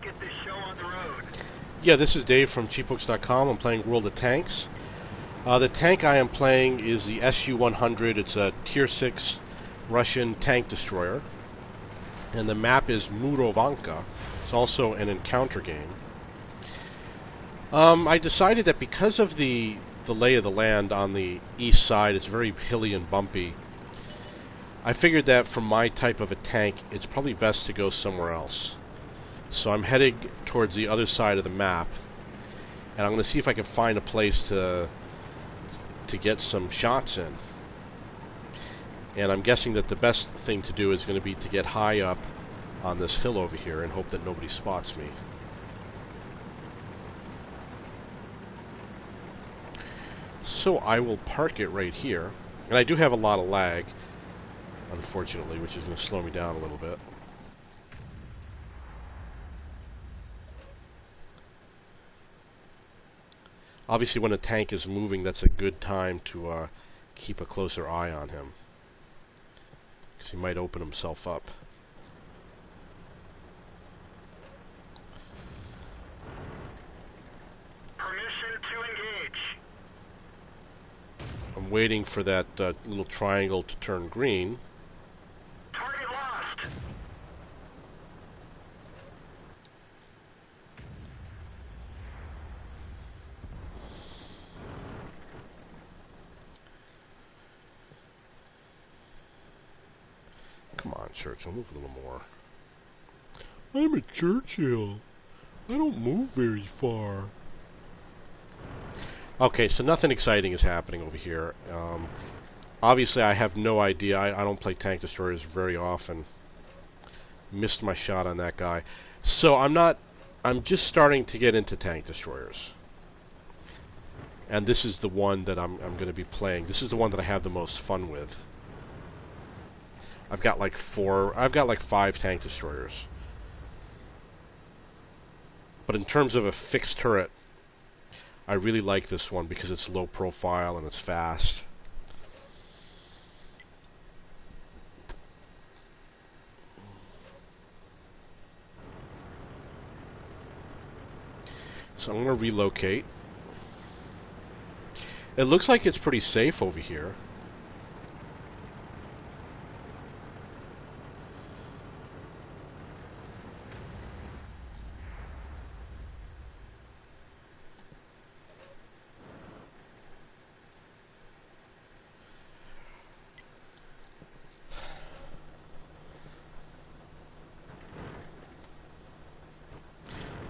get this show on the road. Yeah, this is Dave from cheapbooks.com. I'm playing World of Tanks. The tank I am playing is the SU100. It's a Tier 6 Russian tank destroyer. And the map is Murovanka. It's also an encounter game. I decided that because of the lay of the land on the east side, it's very hilly and bumpy. I figured that for my type of a tank, it's probably best to go somewhere else. So I'm heading towards the other side of the map, and I'm going to see if I can find a place to get some shots in. And I'm guessing that the best thing to do is going to be to get high up on this hill over here and hope that nobody spots me. So I will park it right here. And I do have a lot of lag, unfortunately, which is going to slow me down a little bit. Obviously, when a tank is moving, that's a good time to keep a closer eye on him, because he might open himself up. Permission to engage. I'm waiting for that little triangle to turn green. Target lost. Come on, Churchill, move a little more. I'm a Churchill. I don't move very far. Okay, so nothing exciting is happening over here. Obviously, I have no idea. I don't play tank destroyers very often. Missed my shot on that guy. So I'm just starting to get into tank destroyers. And this is the one that I'm going to be playing. This is the one that I have the most fun with. I've got like 5 tank destroyers. But in terms of a fixed turret, I really like this one because it's low profile and it's fast. So I'm going to relocate. It looks like it's pretty safe over here.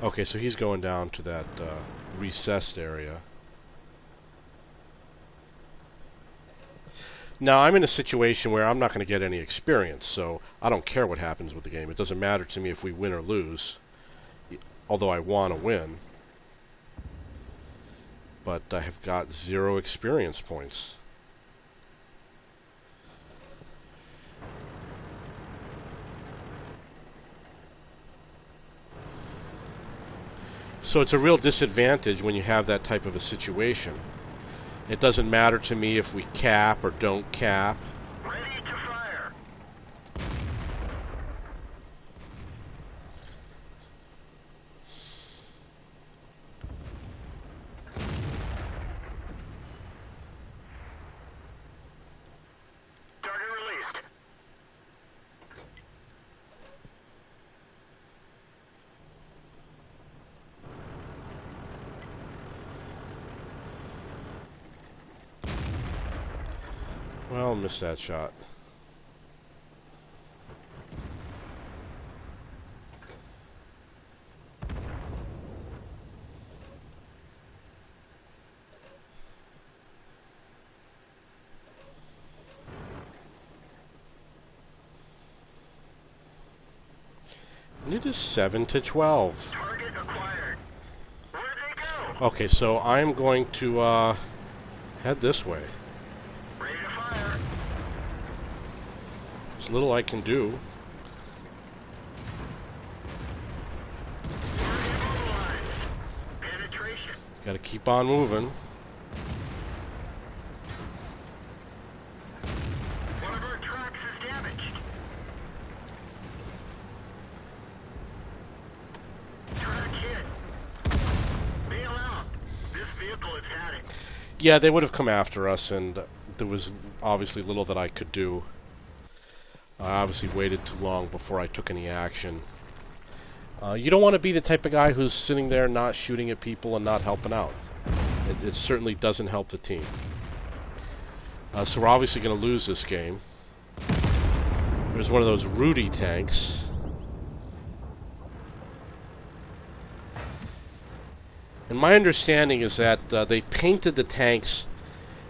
Okay, so he's going down to that recessed area. Now, I'm in a situation where I'm not going to get any experience, so I don't care what happens with the game. It doesn't matter to me if we win or lose, although I want to win. But I have got 0 experience points. So it's a real disadvantage when you have that type of a situation. It doesn't matter to me if we cap or don't cap. Ready to fire. Target released. Well, missed that shot. And it is 7-12. Target acquired. Where'd they go? Okay, so I'm going to head this way. Ready to fire. There's little I can do. Target immobilized. Penetration. Got to keep on moving. One of our tracks is damaged. Yeah, they would have come after us, and there was obviously little that I could do. I obviously waited too long before I took any action. You don't want to be the type of guy who's sitting there not shooting at people and not helping out. It certainly doesn't help the team. So we're obviously going to lose this game. There's one of those Rudy tanks. And my understanding is that they painted the tanks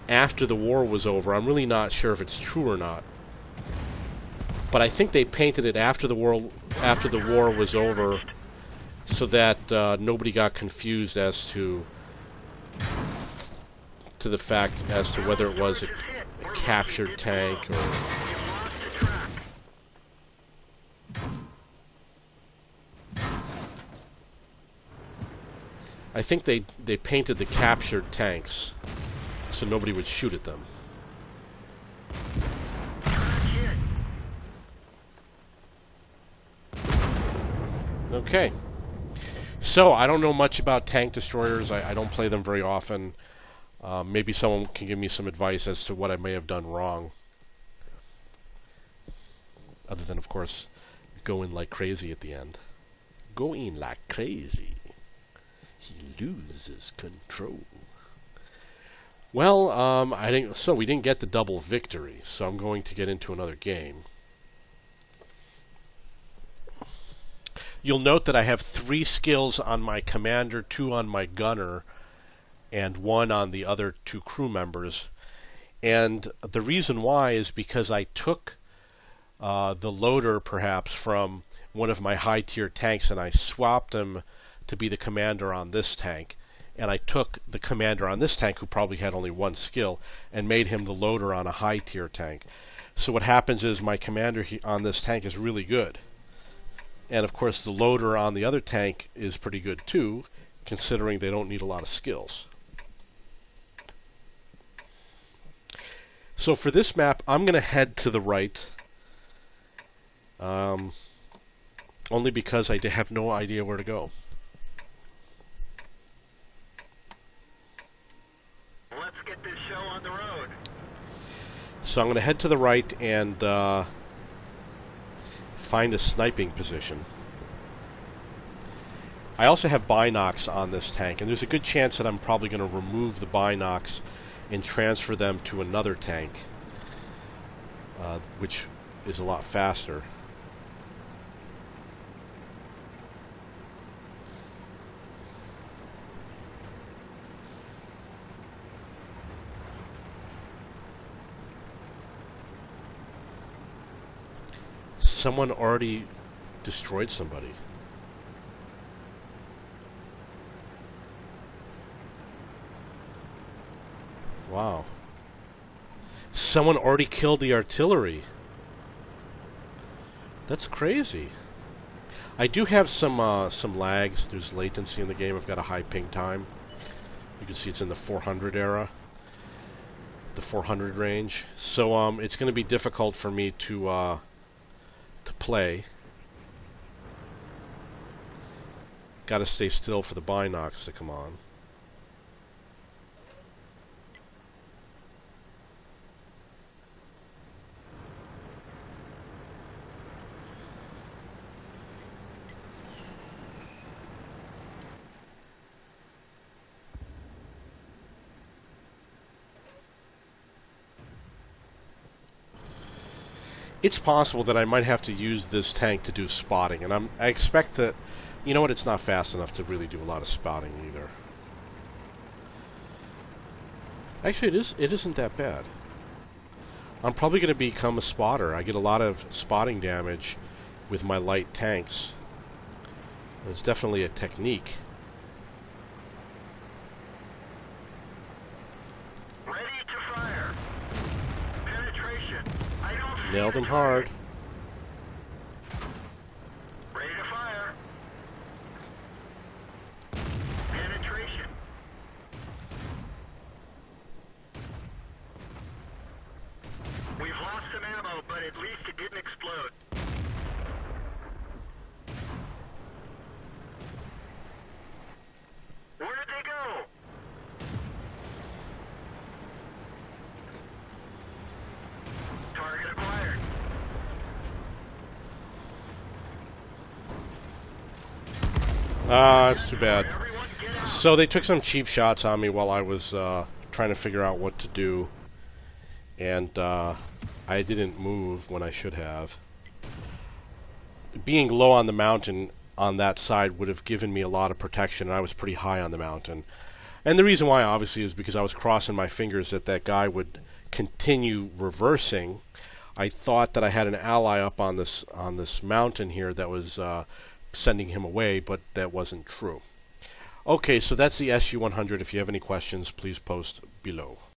after the war was over. I'm really not sure if it's true or not. But I think they painted it after the war was over, so that nobody got confused as to the fact as to whether it was a captured tank or. I think they painted the captured tanks so nobody would shoot at them. Okay. So, I don't know much about tank destroyers. I don't play them very often. Maybe someone can give me some advice as to what I may have done wrong. Other than, of course, going like crazy at the end. Going like crazy. He loses control. Well, I think so. We didn't get the double victory, so I'm going to get into another game. You'll note that I have 3 skills on my commander, 2 on my gunner, and 1 on the other 2 crew members. And the reason why is because I took the loader, perhaps, from one of my high-tier tanks, and I swapped him to be the commander on this tank. And I took the commander on this tank, who probably had only 1 skill, and made him the loader on a high-tier tank. So what happens is my commander on this tank is really good. And of course the loader on the other tank is pretty good too, considering they don't need a lot of skills. So for this map, I'm going to head to the right. Only because I have no idea where to go. Let's get this show on the road. So I'm going to head to the right and find a sniping position. I also have binocs on this tank, and there's a good chance that I'm probably going to remove the binocs and transfer them to another tank, which is a lot faster. Someone already destroyed somebody. Wow. Someone already killed the artillery. That's crazy. I do have some lags. There's latency in the game. I've got a high ping time. You can see it's in the 400 era. The 400 range. So it's going to be difficult for me to play. Gotta stay still for the binocs to come on. It's possible that I might have to use this tank to do spotting, and I expect that, you know what, it's not fast enough to really do a lot of spotting either. Actually, it isn't that bad. I'm probably going to become a spotter. I get a lot of spotting damage with my light tanks. It's definitely a technique. Nailed him hard. Ready to fire. Penetration. We've lost some ammo, but at least it didn't explode. Where'd they go? Ah, that's too bad. So they took some cheap shots on me while I was trying to figure out what to do. And I didn't move when I should have. Being low on the mountain on that side would have given me a lot of protection, and I was pretty high on the mountain. And the reason why, obviously, is because I was crossing my fingers that that guy would continue reversing. I thought that I had an ally up on this mountain here that was sending him away, but that wasn't true. Okay, so that's the SU100. If you have any questions, please post below.